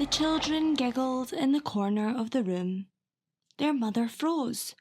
The children giggled in the corner of the room. Their mother froze.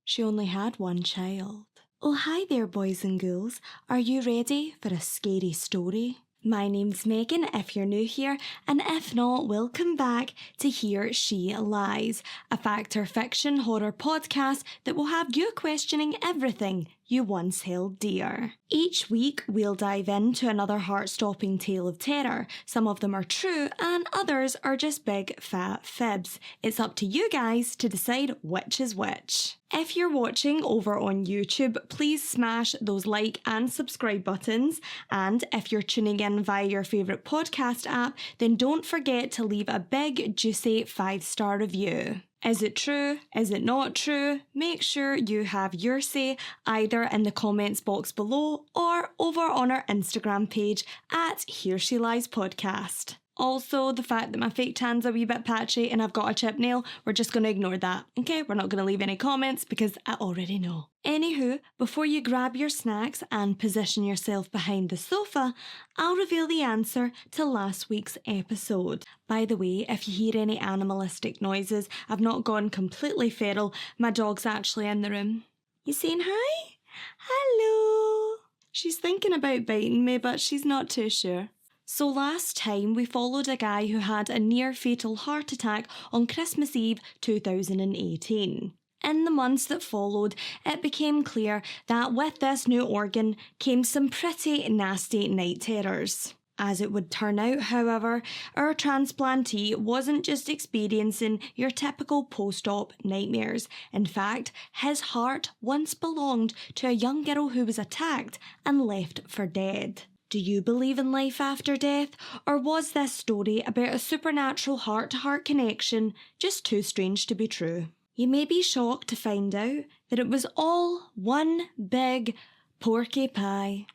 She only had one child. Oh, hi there, boys and ghouls. Are you ready for a scary story? My name's Megan, if you're new here, and if not, welcome back to Here She Lies, a Factor Fiction horror podcast that will have you questioning everything you once held dear. Each week, we'll dive into another heart-stopping tale of terror. Some of them are true, and others are just big, fat fibs. It's up to you guys to decide which is which. If you're watching over on YouTube, please smash those like and subscribe buttons. And if you're tuning in via your favourite podcast app, then don't forget to leave a big, juicy 5-star review. Is it true? Is it not true? Make sure you have your say either in the comments box below or over on our Instagram page at heresheliespodcast. Also, the fact that my fake tan's a wee bit patchy and I've got a chipped nail, we're just going to ignore that, okay? We're not going to leave any comments because I already know. Anywho, before you grab your snacks and position yourself behind the sofa, I'll reveal the answer to last week's episode. By the way, if you hear any animalistic noises, I've not gone completely feral. My dog's actually in the room. You saying hi? Hello. She's thinking about biting me, but she's not too sure. So last time we followed a guy who had a near-fatal heart attack on Christmas Eve 2018. In the months that followed, it became clear that with this new organ came some pretty nasty night terrors. As it would turn out, however, our transplantee wasn't just experiencing your typical post-op nightmares. In fact, his heart once belonged to a young girl who was attacked and left for dead. Do you believe in life after death, or was this story about a supernatural heart-to-heart connection just too strange to be true? You may be shocked to find out that it was all one big porky pie.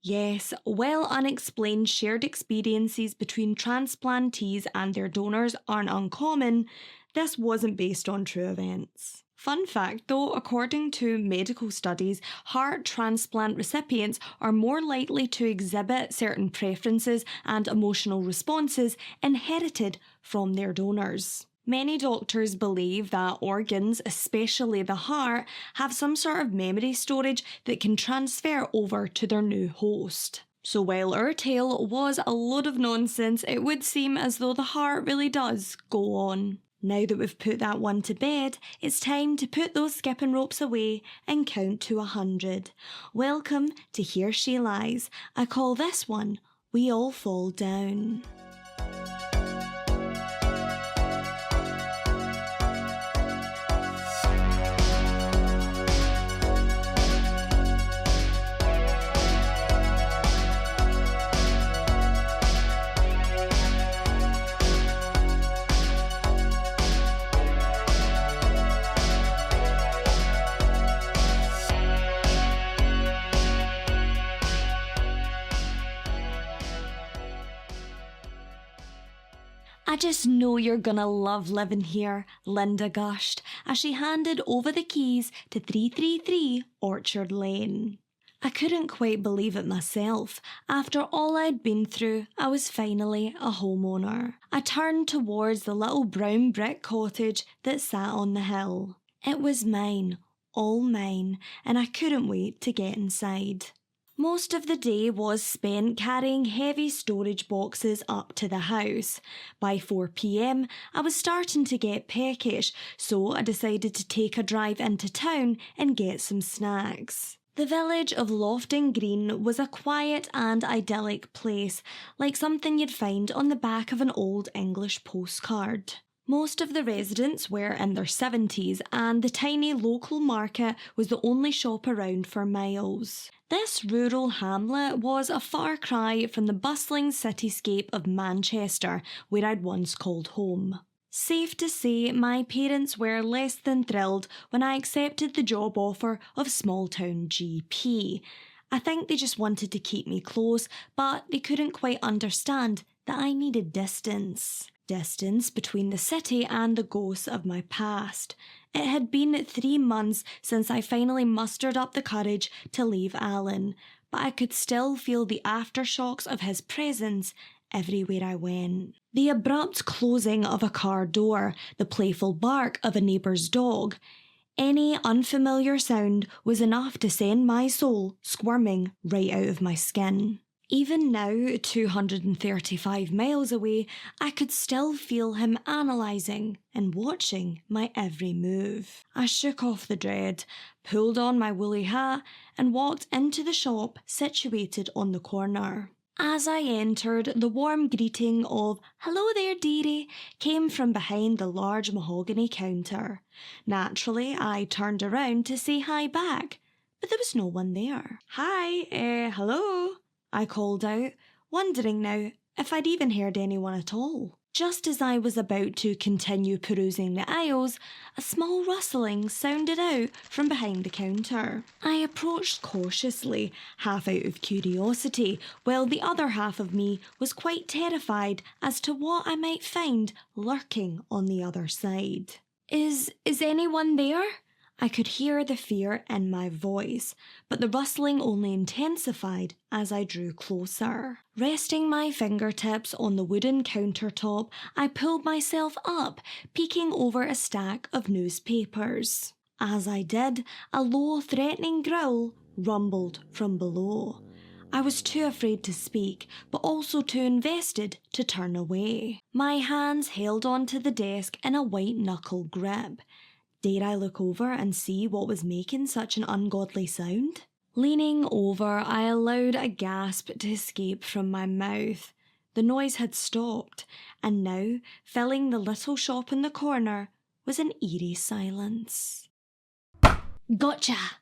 Yes, while unexplained shared experiences between transplantees and their donors aren't uncommon, this wasn't based on true events. Fun fact though, according to medical studies, heart transplant recipients are more likely to exhibit certain preferences and emotional responses inherited from their donors. Many doctors believe that organs, especially the heart, have some sort of memory storage that can transfer over to their new host. So while our tale was a load of nonsense, it would seem as though the heart really does go on. Now that we've put that one to bed, it's time to put those skipping ropes away and count to 100. Welcome to Here She Lies. I call this one, We All Fall Down. I just know you're gonna love living here, Linda gushed as she handed over the keys to 333 Orchard Lane. I couldn't quite believe it myself. After all I'd been through, I was finally a homeowner. I turned towards the little brown brick cottage that sat on the hill. It was mine, all mine, and I couldn't wait to get inside. Most of the day was spent carrying heavy storage boxes up to the house. By 4 p.m, I was starting to get peckish, so I decided to take a drive into town and get some snacks. The village of Lofton Green was a quiet and idyllic place, like something you'd find on the back of an old English postcard. Most of the residents were in their 70s and the tiny local market was the only shop around for miles. This rural hamlet was a far cry from the bustling cityscape of Manchester, where I'd once called home. Safe to say, my parents were less than thrilled when I accepted the job offer of small-town GP. I think they just wanted to keep me close, but they couldn't quite understand that I needed distance. Distance between the city and the ghosts of my past. It had been 3 months since I finally mustered up the courage to leave Alan, but I could still feel the aftershocks of his presence everywhere I went. The abrupt closing of a car door, the playful bark of a neighbour's dog, any unfamiliar sound was enough to send my soul squirming right out of my skin. Even now, 235 miles away, I could still feel him analysing and watching my every move. I shook off the dread, pulled on my woolly hat, and walked into the shop situated on the corner. As I entered, the warm greeting of "Hello there, dearie" came from behind the large mahogany counter. Naturally, I turned around to say hi back, but there was no one there. "Hi, hello," I called out, wondering now if I'd even heard anyone at all. Just as I was about to continue perusing the aisles, a small rustling sounded out from behind the counter. I approached cautiously, half out of curiosity, while the other half of me was quite terrified as to what I might find lurking on the other side. Is anyone there?" I could hear the fear in my voice, but the rustling only intensified as I drew closer. Resting my fingertips on the wooden countertop, I pulled myself up, peeking over a stack of newspapers. As I did, a low, threatening growl rumbled from below. I was too afraid to speak, but also too invested to turn away. My hands held onto the desk in a white-knuckle grip. Dare I look over and see what was making such an ungodly sound? Leaning over, I allowed a gasp to escape from my mouth. The noise had stopped, and now, filling the little shop in the corner, was an eerie silence. "Gotcha!"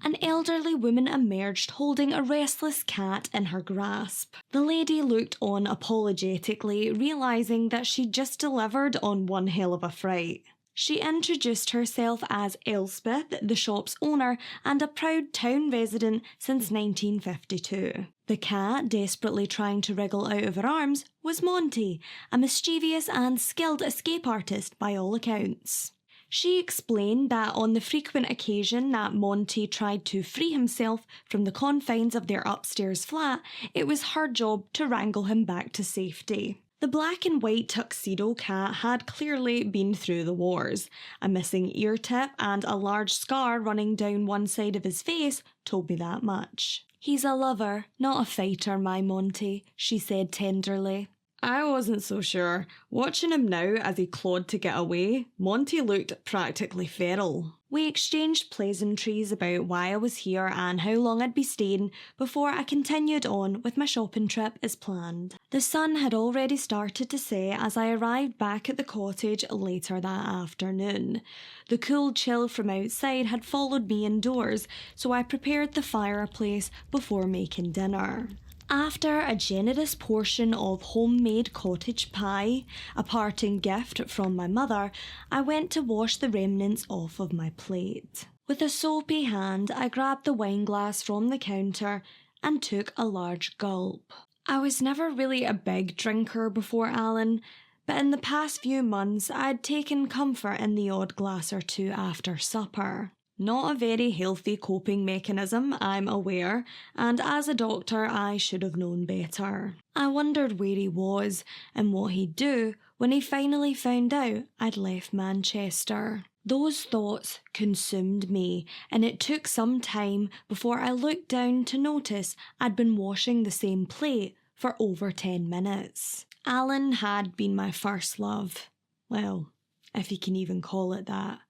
An elderly woman emerged holding a restless cat in her grasp. The lady looked on apologetically, realising that she'd just delivered on one hell of a fright. She introduced herself as Elspeth, the shop's owner and a proud town resident since 1952. The cat, desperately trying to wriggle out of her arms, was Monty, a mischievous and skilled escape artist by all accounts. She explained that on the frequent occasion that Monty tried to free himself from the confines of their upstairs flat, it was her job to wrangle him back to safety. The black and white tuxedo cat had clearly been through the wars. A missing ear tip and a large scar running down one side of his face told me that much. "He's a lover, not a fighter, my Monty," she said tenderly. I wasn't so sure. Watching him now as he clawed to get away, Monty looked practically feral. We exchanged pleasantries about why I was here and how long I'd be staying before I continued on with my shopping trip as planned. The sun had already started to set as I arrived back at the cottage later that afternoon. The cool chill from outside had followed me indoors, so I prepared the fireplace before making dinner. After a generous portion of homemade cottage pie, a parting gift from my mother, I went to wash the remnants off of my plate. With a soapy hand, I grabbed the wine glass from the counter and took a large gulp. I was never really a big drinker before Alan, but in the past few months I'd taken comfort in the odd glass or two after supper. Not a very healthy coping mechanism, I'm aware, and as a doctor I should have known better. I wondered where he was and what he'd do when he finally found out I'd left Manchester. Those thoughts consumed me, and it took some time before I looked down to notice I'd been washing the same plate for over 10 minutes. Alan had been my first love. Well, if you can even call it that.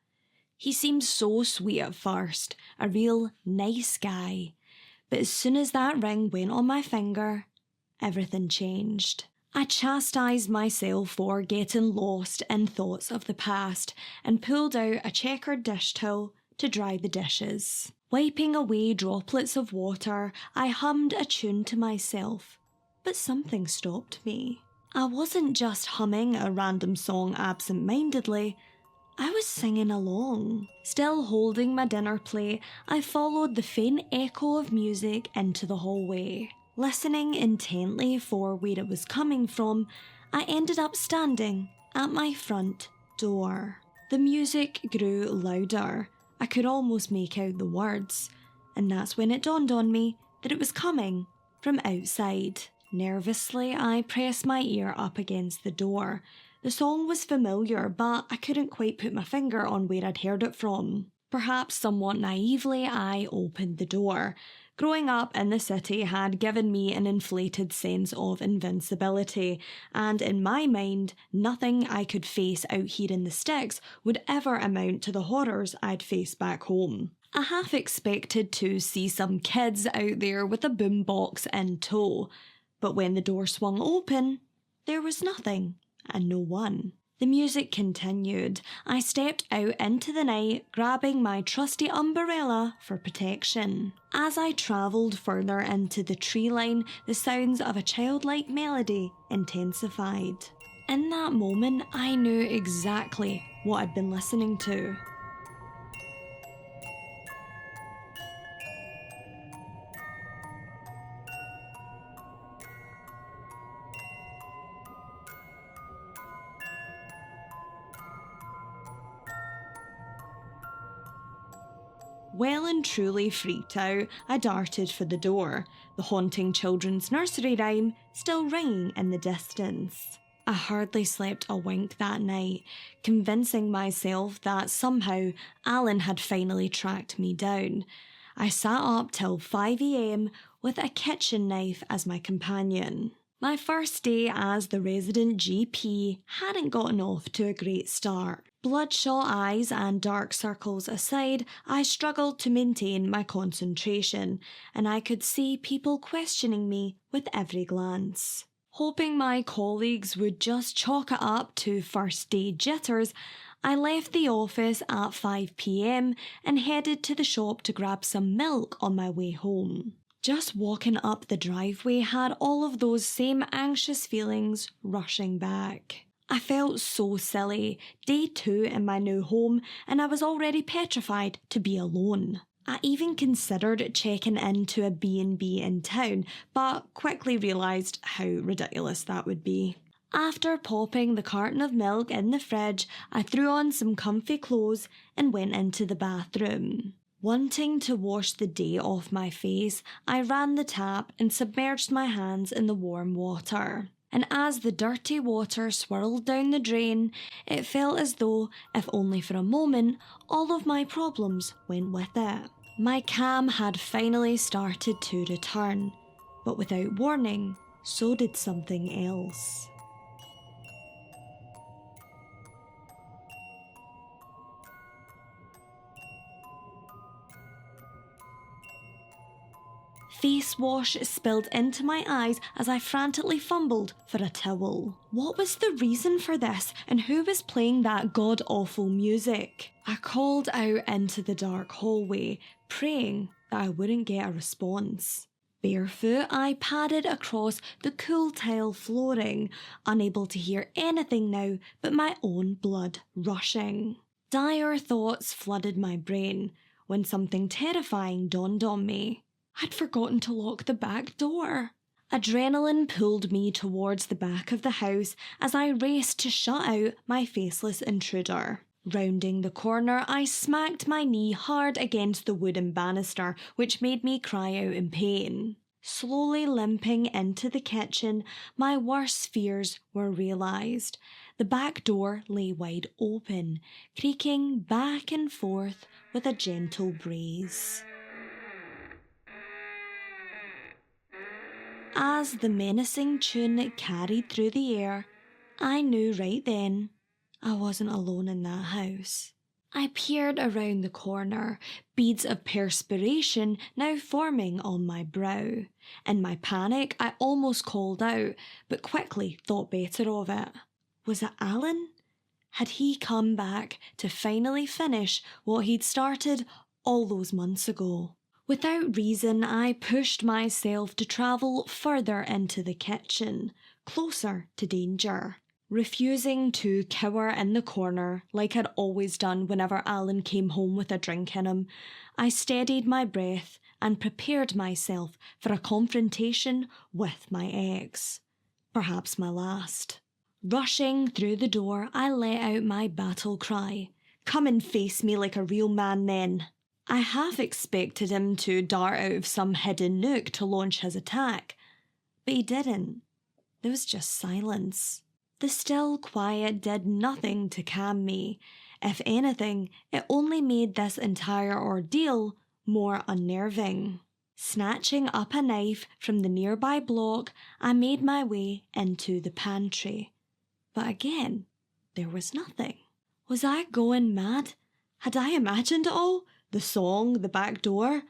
He seemed so sweet at first, a real nice guy. But as soon as that ring went on my finger, everything changed. I chastised myself for getting lost in thoughts of the past and pulled out a checkered dish towel to dry the dishes. Wiping away droplets of water, I hummed a tune to myself, but something stopped me. I wasn't just humming a random song absent-mindedly, I was singing along. Still holding my dinner plate, I followed the faint echo of music into the hallway. Listening intently for where it was coming from, I ended up standing at my front door. The music grew louder. I could almost make out the words, and that's when it dawned on me that it was coming from outside. Nervously, I pressed my ear up against the door. The song was familiar, but I couldn't quite put my finger on where I'd heard it from. Perhaps somewhat naively, I opened the door. Growing up in the city had given me an inflated sense of invincibility, and in my mind, nothing I could face out here in the sticks would ever amount to the horrors I'd face back home. I half expected to see some kids out there with a boombox in tow, but when the door swung open, there was nothing and no one. The music continued. I stepped out into the night, grabbing my trusty umbrella for protection. As I travelled further into the tree line, the sounds of a childlike melody intensified. In that moment, I knew exactly what I'd been listening to. Well and truly freaked out, I darted for the door, the haunting children's nursery rhyme still ringing in the distance. I hardly slept a wink that night, convincing myself that somehow Alan had finally tracked me down. I sat up till 5 a.m. with a kitchen knife as my companion. My first day as the resident GP hadn't gotten off to a great start. Bloodshot eyes and dark circles aside, I struggled to maintain my concentration, and I could see people questioning me with every glance. Hoping my colleagues would just chalk it up to first day jitters, I left the office at 5 p.m. and headed to the shop to grab some milk on my way home. Just walking up the driveway had all of those same anxious feelings rushing back. I felt so silly, day 2 in my new home, and I was already petrified to be alone. I even considered checking into a B&B in town, but quickly realised how ridiculous that would be. After popping the carton of milk in the fridge, I threw on some comfy clothes and went into the bathroom. Wanting to wash the day off my face, I ran the tap and submerged my hands in the warm water. And as the dirty water swirled down the drain, it felt as though, if only for a moment, all of my problems went with it. My calm had finally started to return, but without warning, so did something else. Face wash spilled into my eyes as I frantically fumbled for a towel. What was the reason for this, and who was playing that god-awful music? I called out into the dark hallway, praying that I wouldn't get a response. Barefoot, I padded across the cool tile flooring, unable to hear anything now but my own blood rushing. Dire thoughts flooded my brain when something terrifying dawned on me. I'd forgotten to lock the back door. Adrenaline pulled me towards the back of the house as I raced to shut out my faceless intruder. Rounding the corner, I smacked my knee hard against the wooden banister, which made me cry out in pain. Slowly limping into the kitchen, my worst fears were realised. The back door lay wide open, creaking back and forth with a gentle breeze. As the menacing tune carried through the air, I knew right then I wasn't alone in that house. I peered around the corner, beads of perspiration now forming on my brow. In my panic, I almost called out, but quickly thought better of it. Was it Alan? Had he come back to finally finish what he'd started all those months ago? Without reason, I pushed myself to travel further into the kitchen, closer to danger. Refusing to cower in the corner like I'd always done whenever Alan came home with a drink in him, I steadied my breath and prepared myself for a confrontation with my ex. Perhaps my last. Rushing through the door, I let out my battle cry. "Come and face me like a real man then." I half expected him to dart out of some hidden nook to launch his attack, But he didn't. There was just silence. The still quiet did nothing to calm me. If anything, it only made this entire ordeal more unnerving. Snatching up a knife from the nearby block, I made my way into the pantry. But again, there was nothing. Was I going mad? Had I imagined it all? The song, the back door?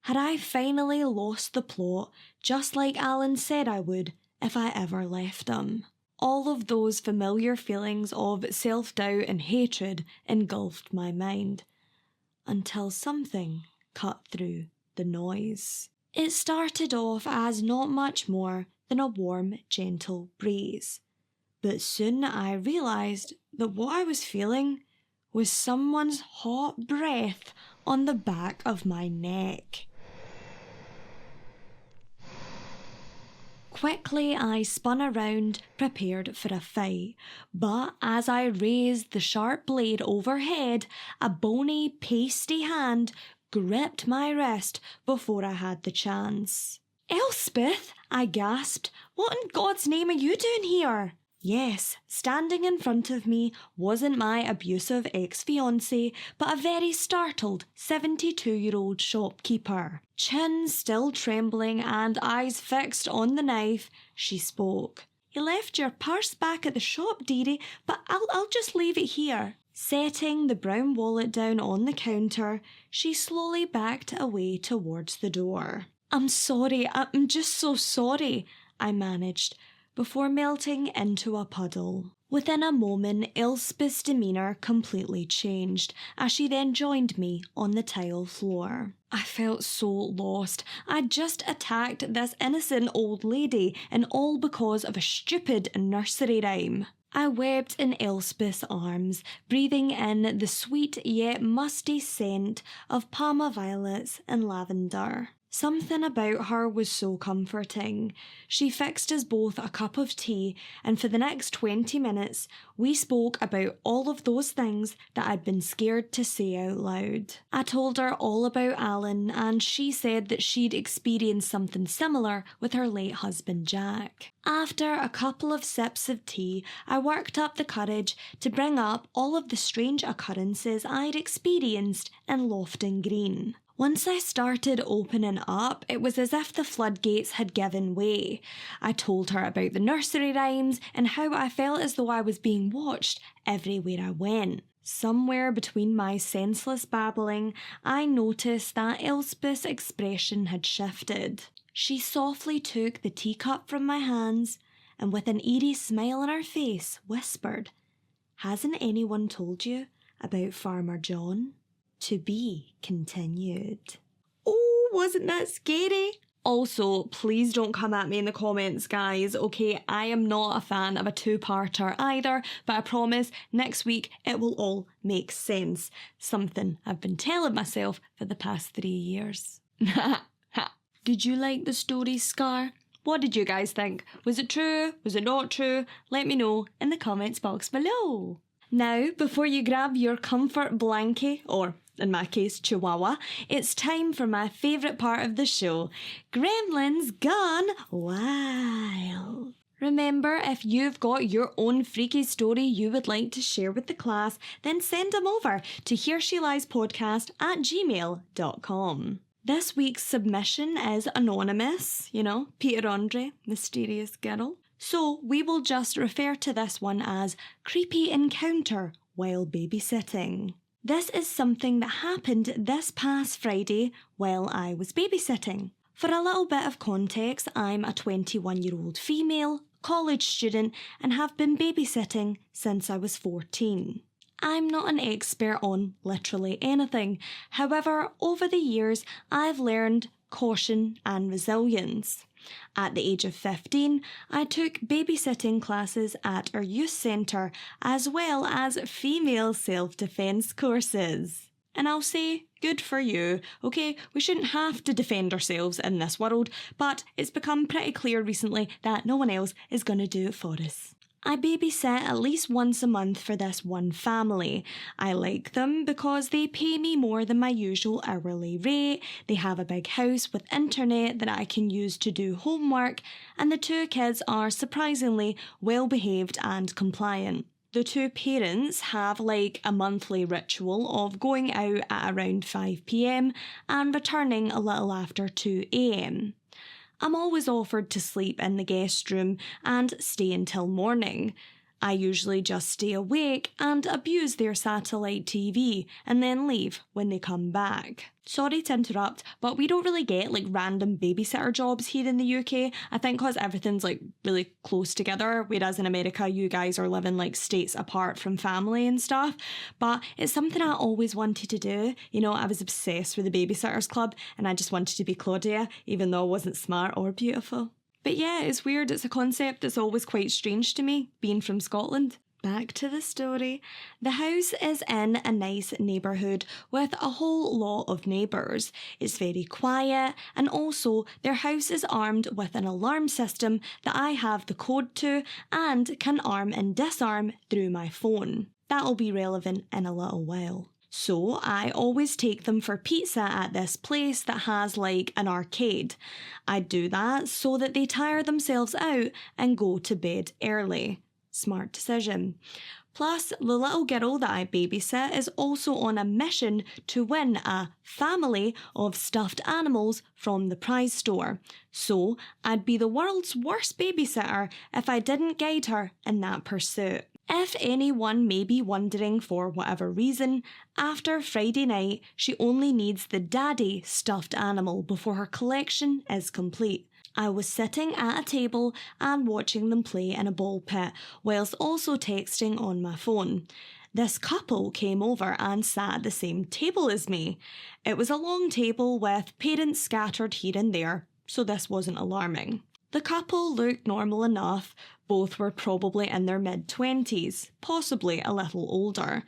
Had I finally lost the plot, just like Alan said I would if I ever left him? All of those familiar feelings of self-doubt and hatred engulfed my mind, until something cut through the noise. It started off as not much more than a warm, gentle breeze, but soon I realised that what I was feeling was someone's hot breath on the back of my neck. Quickly I spun around, prepared for a fight, but as I raised the sharp blade overhead, a bony, pasty hand gripped my wrist before I had the chance. "Elspeth," I gasped, "what in God's name are you doing here?" Yes, standing in front of me wasn't my abusive ex-fiancé, but a very startled 72-year-old shopkeeper. Chin still trembling and eyes fixed on the knife, she spoke. "You left your purse back at the shop, dearie, but I'll just leave it here." Setting the brown wallet down on the counter, she slowly backed away towards the door. "I'm sorry, I'm just so sorry," I managed, before melting into a puddle. Within a moment, Elspeth's demeanour completely changed, as she then joined me on the tile floor. I felt so lost. I'd just attacked this innocent old lady, and all because of a stupid nursery rhyme. I wept in Elspeth's arms, breathing in the sweet yet musty scent of Parma violets and lavender. Something about her was so comforting. She fixed us both a cup of tea, and for the next 20 minutes, we spoke about all of those things that I'd been scared to say out loud. I told her all about Alan, and she said that she'd experienced something similar with her late husband Jack. After a couple of sips of tea, I worked up the courage to bring up all of the strange occurrences I'd experienced in Lofton Green. Once I started opening up, it was as if the floodgates had given way. I told her about the nursery rhymes and how I felt as though I was being watched everywhere I went. Somewhere between my senseless babbling, I noticed that Elspeth's expression had shifted. She softly took the teacup from my hands and with an eerie smile on her face whispered, "Hasn't anyone told you about Farmer John?" To be continued. Oh, wasn't that scary? Also, please don't come at me in the comments, guys, okay? I am not a fan of a two-parter either, but I promise next week it will all make sense. Something I've been telling myself for the past 3 years. Did you like the story, Scar? What did you guys think? Was it true? Was it not true? Let me know in the comments box below. Now, before you grab your comfort blankie, or in my case, Chihuahua, it's time for my favourite part of the show, Gremlins Gone Wild. Remember, if you've got your own freaky story you would like to share with the class, then send them over to heresheliespodcast@gmail.com. This week's submission is anonymous, Peter Andre, mysterious girl. So we will just refer to this one as Creepy Encounter While Babysitting. This is something that happened this past Friday while I was babysitting. For a little bit of context, I'm a 21-year-old female, college student, and have been babysitting since I was 14. I'm not an expert on literally anything. However, over the years, I've learned caution and resilience. At the age of 15, I took babysitting classes at our youth centre as well as female self-defence courses. And I'll say, good for you, okay? We shouldn't have to defend ourselves in this world, but it's become pretty clear recently that no one else is going to do it for us. I babysit at least once a month for this one family. I like them because they pay me more than my usual hourly rate, they have a big house with internet that I can use to do homework, and the two kids are surprisingly well behaved and compliant. The two parents have like a monthly ritual of going out at around 5 p.m. and returning a little after 2 a.m. I'm always offered to sleep in the guest room and stay until morning. I usually just stay awake and abuse their satellite TV and then leave when they come back. Sorry to interrupt, but we don't really get like random babysitter jobs here in the UK. I think because everything's like really close together, whereas in America you guys are living like states apart from family and stuff. But it's something I always wanted to do. You know, I was obsessed with the Babysitters Club and I just wanted to be Claudia, even though I wasn't smart or beautiful. But yeah, it's weird. It's a concept that's always quite strange to me, being from Scotland. Back to the story. The house is in a nice neighbourhood with a whole lot of neighbours. It's very quiet, and also their house is armed with an alarm system that I have the code to and can arm and disarm through my phone. That'll be relevant in a little while. So I always take them for pizza at this place that has like an arcade. I do that so that they tire themselves out and go to bed early. Smart decision. Plus, the little girl that I babysit is also on a mission to win a family of stuffed animals from the prize store. So I'd be the world's worst babysitter if I didn't guide her in that pursuit. If anyone may be wondering for whatever reason, after Friday night, she only needs the daddy stuffed animal before her collection is complete. I was sitting at a table and watching them play in a ball pit, whilst also texting on my phone. This couple came over and sat at the same table as me. It was a long table with parents scattered here and there, so this wasn't alarming. The couple looked normal enough. Both were probably in their mid-20s, possibly a little older.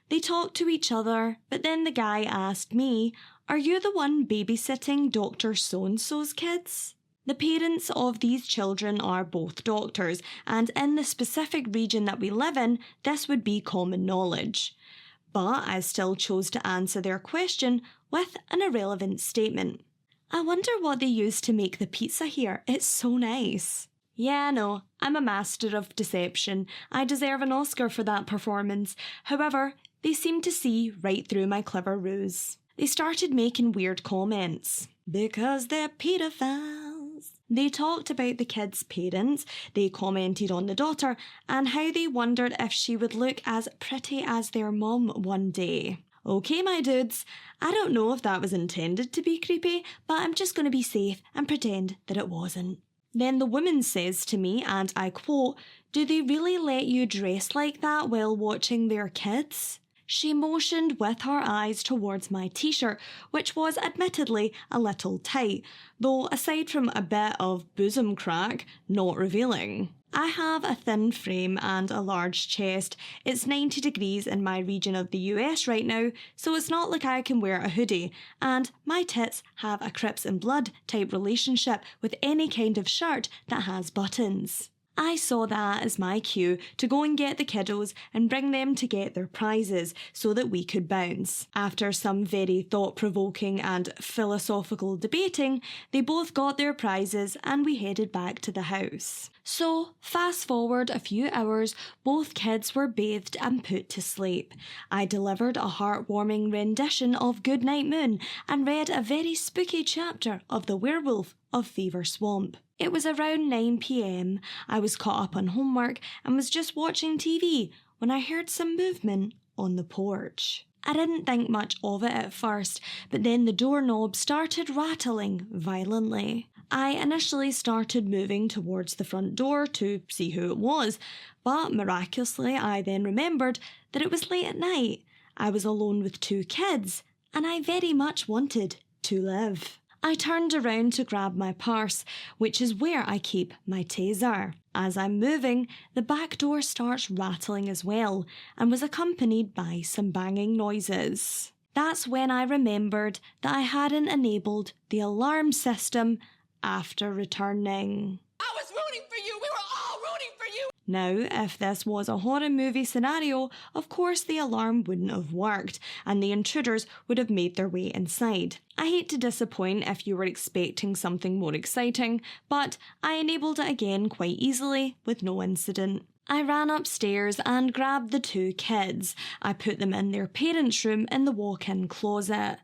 They talked to each other, but then the guy asked me, "Are you the one babysitting Dr. So-and-so's kids?" The parents of these children are both doctors, and in the specific region that we live in, this would be common knowledge. But I still chose to answer their question with an irrelevant statement. "I wonder what they use to make the pizza here. It's so nice." Yeah, no, I'm a master of deception. I deserve an Oscar for that performance. However, they seemed to see right through my clever ruse. They started making weird comments. Because they're pedophiles. They talked about the kids' parents, they commented on the daughter, and how they wondered if she would look as pretty as their mum one day. Okay, my dudes, I don't know if that was intended to be creepy, but I'm just going to be safe and pretend that it wasn't. Then the woman says to me, and I quote, "Do they really let you dress like that while watching their kids?" She motioned with her eyes towards my t-shirt, which was admittedly a little tight, though aside from a bit of bosom crack, not revealing. I have a thin frame and a large chest. It's 90 degrees in my region of the US right now, so it's not like I can wear a hoodie, and my tits have a Crips and Blood type relationship with any kind of shirt that has buttons. I saw that as my cue to go and get the kiddos and bring them to get their prizes so that we could bounce. After some very thought-provoking and philosophical debating, they both got their prizes and we headed back to the house. So, fast forward a few hours, both kids were bathed and put to sleep. I delivered a heartwarming rendition of Goodnight Moon and read a very spooky chapter of The Werewolf of Fever Swamp. It was around 9 p.m. I was caught up on homework and was just watching TV when I heard some movement on the porch. I didn't think much of it at first, but then the doorknob started rattling violently. I initially started moving towards the front door to see who it was, but miraculously I then remembered that it was late at night. I was alone with two kids, and I very much wanted to live. I turned around to grab my purse, which is where I keep my taser. As I'm moving, the back door starts rattling as well, and was accompanied by some banging noises. That's when I remembered that I hadn't enabled the alarm system after returning. I was rooting for you! We were all rooting for you! Now, if this was a horror movie scenario, of course the alarm wouldn't have worked and the intruders would have made their way inside. I hate to disappoint if you were expecting something more exciting, but I enabled it again quite easily with no incident. I ran upstairs and grabbed the 2 kids. I put them in their parents' room in the walk-in closet.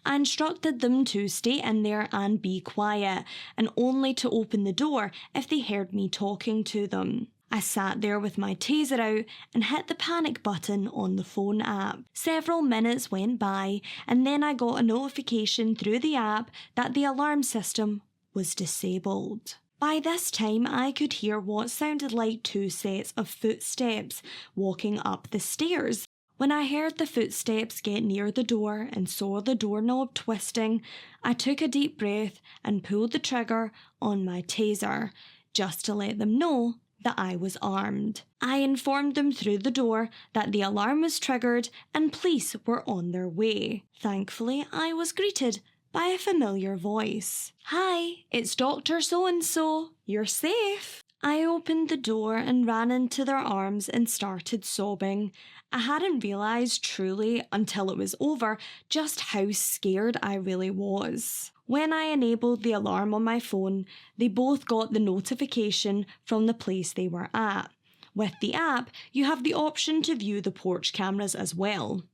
I instructed them to stay in there and be quiet, and only to open the door if they heard me talking to them. I sat there with my taser out and hit the panic button on the phone app. Several minutes went by and then I got a notification through the app that the alarm system was disabled. By this time I could hear what sounded like 2 sets of footsteps walking up the stairs. When I heard the footsteps get near the door and saw the doorknob twisting, I took a deep breath and pulled the trigger on my taser, just to let them know that I was armed. I informed them through the door that the alarm was triggered and police were on their way. Thankfully, I was greeted by a familiar voice. "Hi, it's Dr. So-and-so. You're safe." I opened the door and ran into their arms and started sobbing. I hadn't realised truly until it was over just how scared I really was. When I enabled the alarm on my phone, they both got the notification from the place they were at. With the app, you have the option to view the porch cameras as well.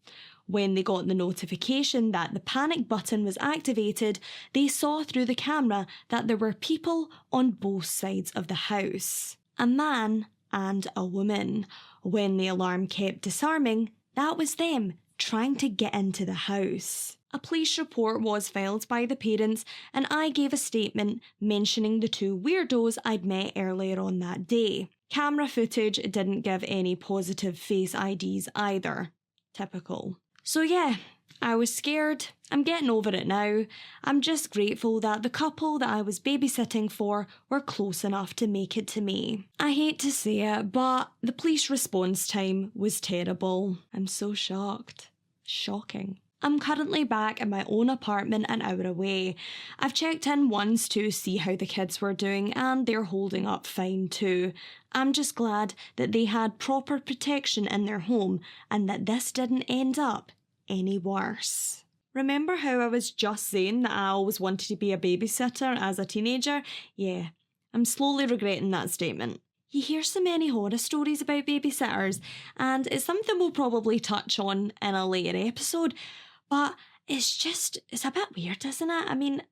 When they got the notification that the panic button was activated, they saw through the camera that there were people on both sides of the house. A man and a woman. When the alarm kept disarming, that was them trying to get into the house. A police report was filed by the parents and I gave a statement mentioning the 2 weirdos I'd met earlier on that day. Camera footage didn't give any positive face IDs either. Typical. So yeah, I was scared. I'm getting over it now. I'm just grateful that the couple that I was babysitting for were close enough to make it to me. I hate to say it, but the police response time was terrible. I'm so shocked. Shocking. I'm currently back in my own apartment an hour away. I've checked in once to see how the kids were doing and they're holding up fine too. I'm just glad that they had proper protection in their home and that this didn't end up any worse. Remember how I was just saying that I always wanted to be a babysitter as a teenager? Yeah, I'm slowly regretting that statement. You hear so many horror stories about babysitters, and it's something we'll probably touch on in a later episode, but it's a bit weird, isn't it? I mean,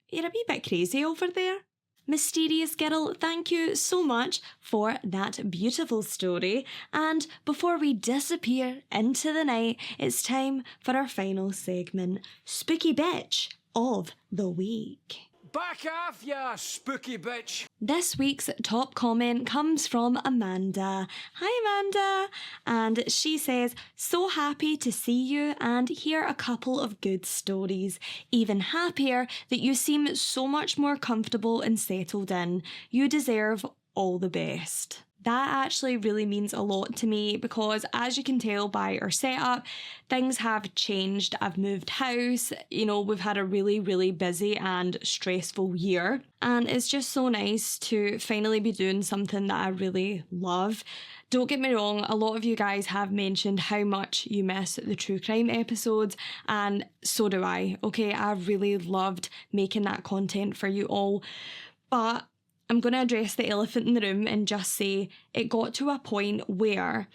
you're a wee bit crazy over there. Mysterious Girl, thank you so much for that beautiful story. And before we disappear into the night, it's time for our final segment, Spooky Bitch of the Week. Back off, ya spooky bitch! This week's top comment comes from Amanda. Hi Amanda! And she says, "So happy to see you and hear a couple of good stories. Even happier that you seem so much more comfortable and settled in. You deserve all the best." That actually really means a lot to me because, as you can tell by our setup, things have changed. I've moved house, we've had a really, really busy and stressful year. And it's just so nice to finally be doing something that I really love. Don't get me wrong, a lot of you guys have mentioned how much you miss the true crime episodes, and so do I. Okay, I really loved making that content for you all. But I'm going to address the elephant in the room and just say it got to a point where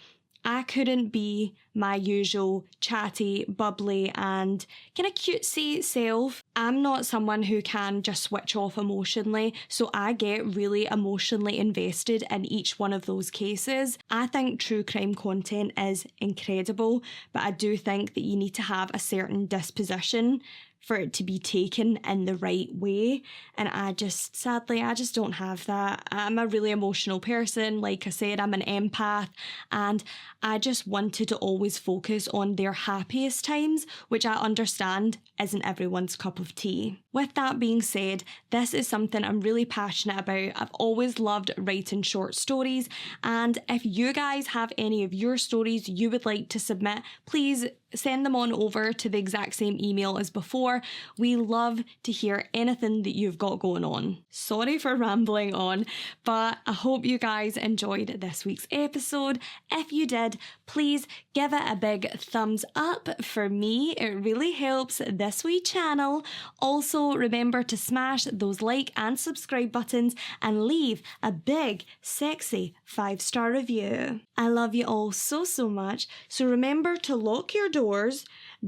I couldn't be my usual chatty, bubbly and kind of cutesy self. I'm not someone who can just switch off emotionally, so I get really emotionally invested in each one of those cases. I think true crime content is incredible, but I do think that you need to have a certain disposition for it to be taken in the right way. And sadly, I just don't have that. I'm a really emotional person. Like I said, I'm an empath, and I just wanted to always focus on their happiest times, which I understand isn't everyone's cup of tea. With that being said, this is something I'm really passionate about. I've always loved writing short stories, and if you guys have any of your stories you would like to submit, please send them on over to the exact same email as before. We love to hear anything that you've got going on. Sorry for rambling on, but I hope you guys enjoyed this week's episode. If you did, please give it a big thumbs up for me. It really helps this wee channel. Also, remember to smash those like and subscribe buttons and leave a big, sexy 5-star review. I love you all so much, so remember to lock your doors,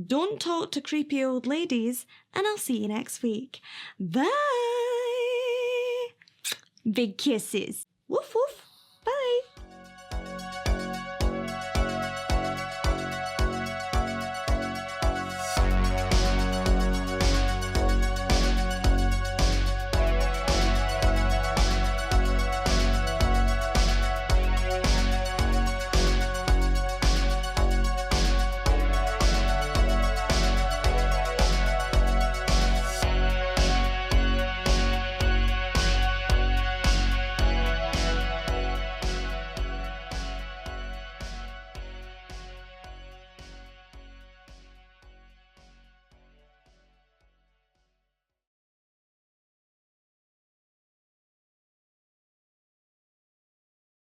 don't talk to creepy old ladies, and I'll see you next week. Bye! Big kisses. Woof woof.